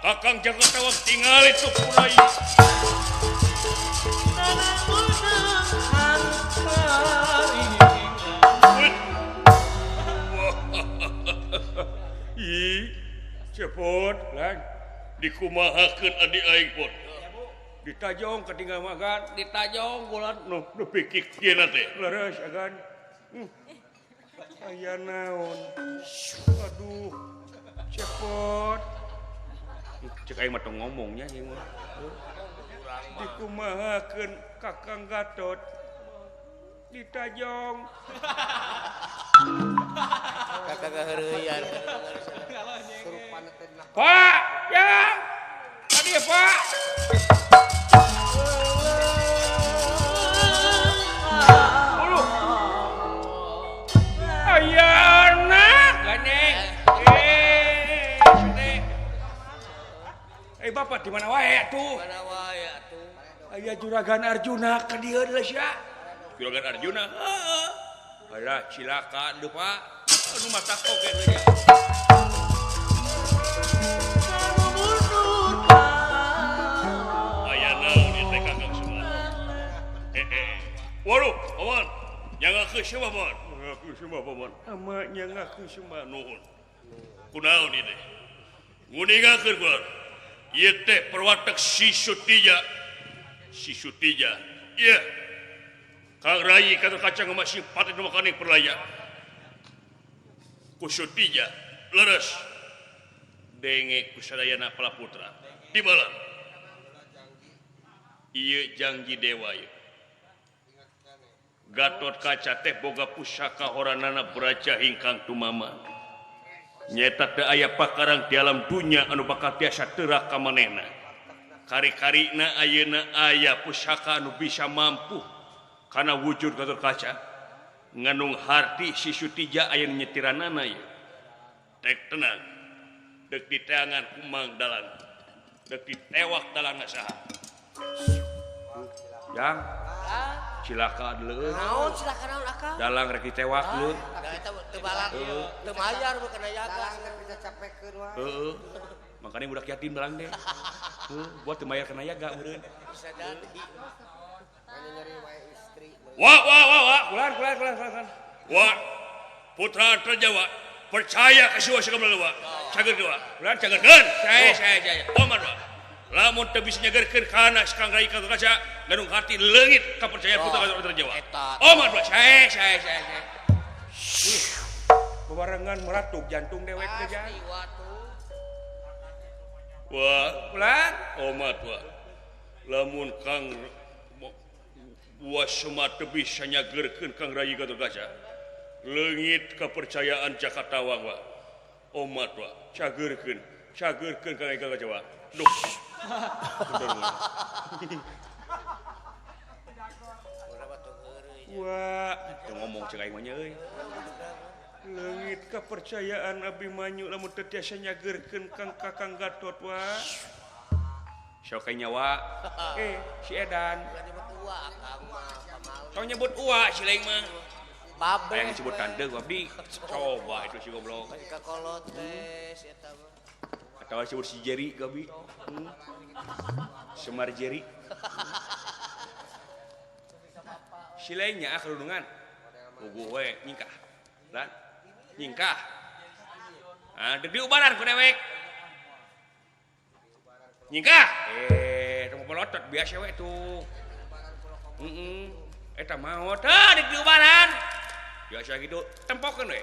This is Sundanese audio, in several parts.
Kakang jaga tawang tinggal itu mulai. Ih, cepot lang dikumahakeun adik aing pot. Ditajong ketinggal makan, ditajong bulan nu pikik kieu teh. Leres agan. Aya naon. Aduh. Cepot. Cek aing mah tong ngomongnya ieu mah. Dikumahakeun Kakang Gatot. Ditajong. Kakak gaheureuyan. Pak, ya. Tadi ya, Pak. Ayana, gandeng. Bapak di mana wae tuh? Mana wae atuh? Aya Juragan Arjuna ka dieu deuleu sia. Juragan Arjuna? Heeh. Alah cilaka deui, Pak. Anu mata koge deui nya. Aya naon ieu teh Kakang Semar? Waduh, Paman. Nyangakeun sia, Paman. Nyangakeun sia, Paman. Ama nyangakeun sia nuhun. Kunaon ieu teh? Nguningakeun kunaon? Ieu teh perwatek si Sutija. Si Sutija. Iya. Kang Rai kata kacang emak simpati nu makaning perlaya. Ku Sutija leres. Denge ku sadayana palaputra. Di balan. Ieu janji dewa ieu. Gatot Kaca teh boga pusaka horanana beraja hingkang tumama. Nyata teu aya pakarang di alam dunya anu bakal tiasa teurak ka manehna. Kari-karina ayeuna aya pusaka anu bisa mampu kana wujud Gatot Kaca. Nganung harti si Sutija aya nyetiranana ieu. Tek tenang. Deuk diteangan kumang dalan. Deuk ditewak dalan saha. Yang cilaka deuleu. Naon cilaka naon akang? Dalang rek ditewak deuleu. Da eta teu balak. Teu mayar mah kana jaga. Bisa capekeun wae. Heeh. Makanya budak yatim dalang deh. Buat teu mayar kana yaga meureun. Bisa jadi. Hanya nyari wae istri. Wah. Kulan. Wah. Putra Terjawa percaya ka siwa sakabala wa. Cager dewa. Kulan cagerkeun. Saya. Omar wa. Lamun teu bisa nyagerkeun kana Kang Rai Gatot Kaca, nganung hati leungit kapercayaan putra Gatot Terjawa. Omar wa. Saya. Bebarengan meratuk jantung dewek teh jan. Wah, kulan. Omar wa. Lamun Kang Wasema teu bisa nyagerkeun Kang Rai Gatot Kaca. Leungit kepercayaan Jakatawang wa. Omat wa. Cagerkeun Kang Rai Gatot Kaca wa. Duh. Wah, teu ngomong cek aing mah nya euy. Leungit kepercayaan Abimanyu lamun teu tiasa nyagerkeun Kakang Gatot wa. Sok nyawa. Si Edan. Tong nyebut uwa si lain mah. Babe. Aya disebut tante abdi. Coba itu si goblok. Kakolot teh si eta mah. Atawa disebut si Jerry abdi. Semar Jerry. Si lainnya kerudungan. Puguh we nyingkah. Dan nyingkah. Ah, deuk diubaran ku dewek. Nyingkah. Tong pelotot biasa we tuh. Eta maot deuk diubaran. Biasa gitu, tempokeun we.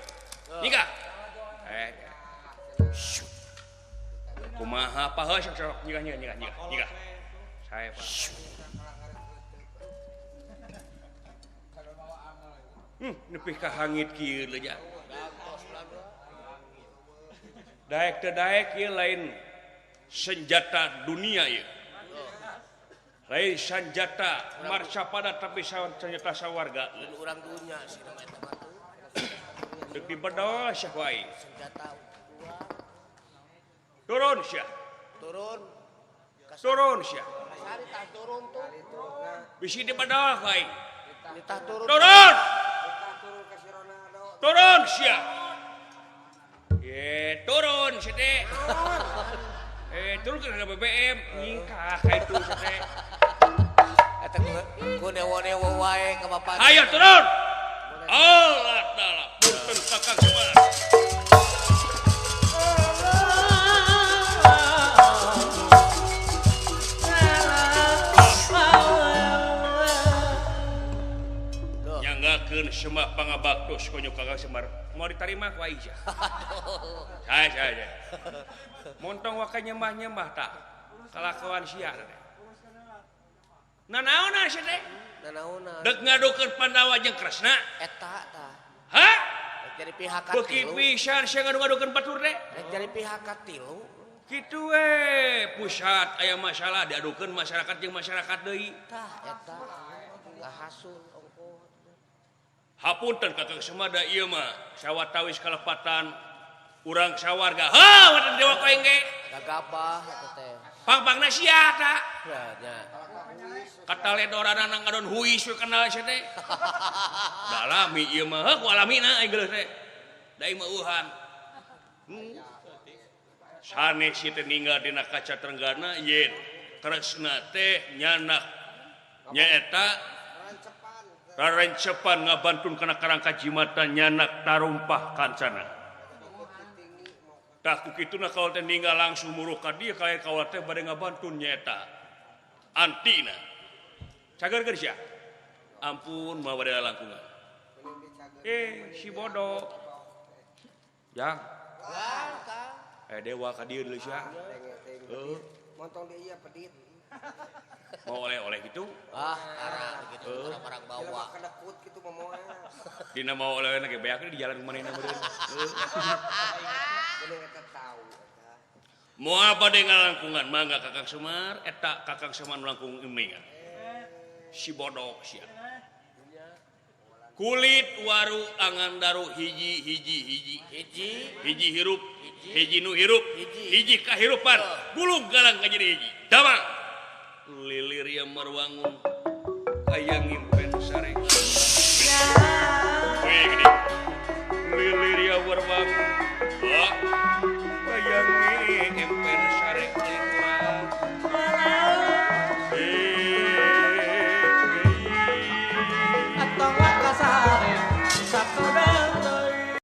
Nyingkah. Kumaha paheus sok nyingkah. Saya Pak. Nepi ka hangit kieu leuja. Daek teu daek ieu lain senjata dunia ieu. Lain senjata marcapada tapi senjata sawarga. Lain urang dunya sih nama eta mah tuh. Deuk dibedol sia wae. Senjata Turun sia. Turun sia. Sari tah turun tuh. Bisi dibedol wae. Tah turun. Turun. Turun ka si Ronaldo. Turun sia. Turun sia teh. turun ke BBM nikah kayak itu teh. Eta ku newo-newo wae ka bapak. Ayo turun. Allah taala. Punten Kakang Semar. Nyanggakeun Semah pangabaktos konyo Kakang Semar. Mau diterima ku Aisyah. Saya. Montong waka nyemah-nyemah tak. Kelakuan sia teh. Nanaon sia teh? Nanaona. Dek ngadokeun Pandawa jeung Kresna. Eta tah. Hah? Jadi pihak Beuki katilu. pisan sia ngadokeun batur teh. Jadi pihak katilu. Kitu pusat aya masalah diadukeun masyarakat jeung masyarakat deui. Tah eta ngahasun ongko. Hapunten Kakang Semada ieu mah sawatawis kalepatan urang sawarga. Ha, wadah dewa koeng ge. Gagabah eta teh. Pang-pangna sia ta. Ya nya. Kata ledoranana ngadon huis we kenal sia teh. Da alami ieu mah, heuh ku alamina ai geuleuh teh. Da imah uhan. Sanes si teh ninggal dina kaca trenggana yen Kresna teh nyanak nyaeta rarencepan ngabantun kana karangka jimatan nyanak tarumpah kancana. Tah ku kituna kaul teh ninggal langsung muruh ka dieu kae kaul teh bade ngabantun nyaeta antina. Cager keur sia. Ampun mah bade langkungan. Si bodoh. Jang. Dewa ka dieu deuleu sia. Heuh. Montong dia iya pedit. Mau oleh-oleh gitu? Arah gitu barang bawa. Kedekut gitu momoa. Dina mau oleh-oleh ge beakna di jalan kumanehna meureun. Jadi eta tahu. Moal bade ngalangkungan mangga Kakang Semar eta Kakang Semar langkung emingan. Si bodok sia. Kulit waru angan daru hiji hirup hiji nu hirup hiji kahirupan bulung galang ka jadi hiji damang lilir yang marwangun kayangin